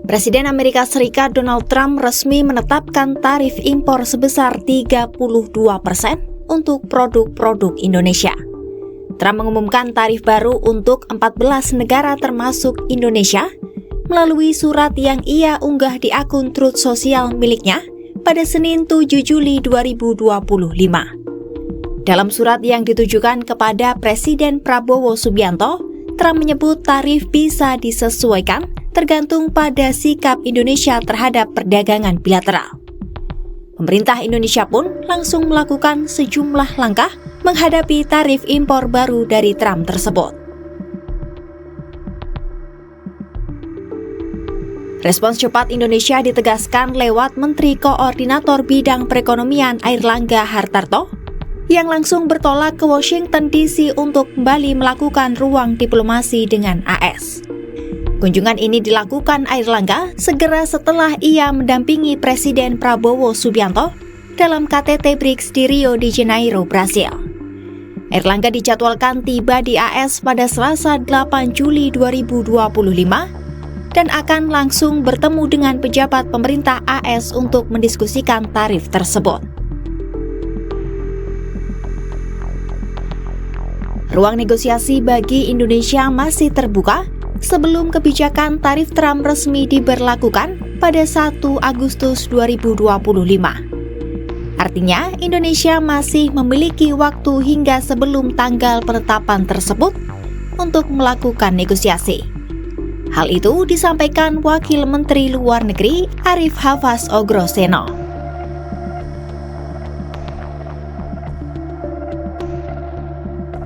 Presiden Amerika Serikat Donald Trump resmi menetapkan tarif impor sebesar 32% untuk produk-produk Indonesia. Trump mengumumkan tarif baru untuk 14 negara termasuk Indonesia melalui surat yang ia unggah di akun Truth Social miliknya pada Senin 7 Juli 2025. Dalam surat yang ditujukan kepada Presiden Prabowo Subianto, Trump menyebut tarif bisa disesuaikan tergantung pada sikap Indonesia terhadap perdagangan bilateral. Pemerintah Indonesia pun langsung melakukan sejumlah langkah menghadapi tarif impor baru dari Trump tersebut. Respons cepat Indonesia ditegaskan lewat Menteri Koordinator Bidang Perekonomian Airlangga Hartarto yang langsung bertolak ke Washington DC untuk kembali melakukan ruang diplomasi dengan AS. Kunjungan ini dilakukan Airlangga segera setelah ia mendampingi Presiden Prabowo Subianto dalam KTT BRICS di Rio de Janeiro, Brasil. Airlangga dijadwalkan tiba di AS pada Selasa 8 Juli 2025 dan akan langsung bertemu dengan pejabat pemerintah AS untuk mendiskusikan tarif tersebut. Ruang negosiasi bagi Indonesia masih terbuka sebelum kebijakan tarif Trump resmi diberlakukan pada 1 Agustus 2025. Artinya, Indonesia masih memiliki waktu hingga sebelum tanggal penetapan tersebut untuk melakukan negosiasi. Hal itu disampaikan Wakil Menteri Luar Negeri Arif Hafaz Ogroseno.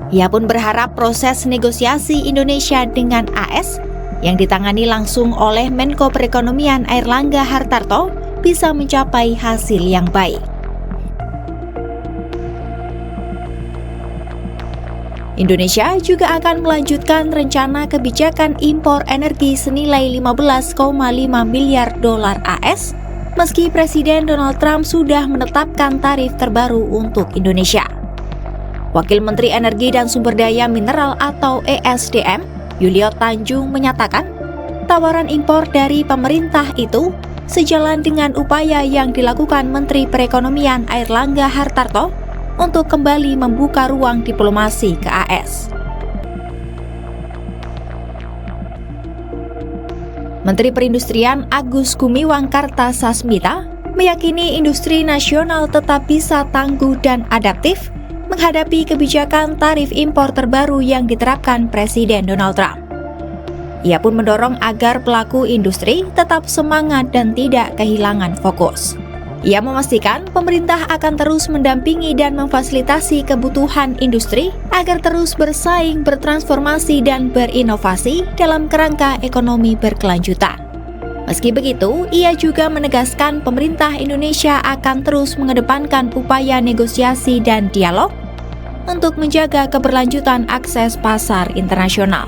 Ia pun berharap proses negosiasi Indonesia dengan AS yang ditangani langsung oleh Menko Perekonomian Airlangga Hartarto bisa mencapai hasil yang baik. Indonesia juga akan melanjutkan rencana kebijakan impor energi senilai 15,5 miliar dolar AS meski Presiden Donald Trump sudah menetapkan tarif terbaru untuk Indonesia. Wakil Menteri Energi dan Sumber Daya Mineral atau ESDM, Yulio Tanjung menyatakan, tawaran impor dari pemerintah itu sejalan dengan upaya yang dilakukan Menteri Perekonomian Airlangga Hartarto untuk kembali membuka ruang diplomasi ke AS. Menteri Perindustrian Agus Gumiwang Kartasasmita meyakini industri nasional tetap bisa tangguh dan adaptif menghadapi kebijakan tarif impor terbaru yang diterapkan Presiden Donald Trump. Ia pun mendorong agar pelaku industri tetap semangat dan tidak kehilangan fokus. Ia memastikan pemerintah akan terus mendampingi dan memfasilitasi kebutuhan industri agar terus bersaing, bertransformasi, dan berinovasi dalam kerangka ekonomi berkelanjutan. Meski begitu, ia juga menegaskan pemerintah Indonesia akan terus mengedepankan upaya negosiasi dan dialog untuk menjaga keberlanjutan akses pasar internasional.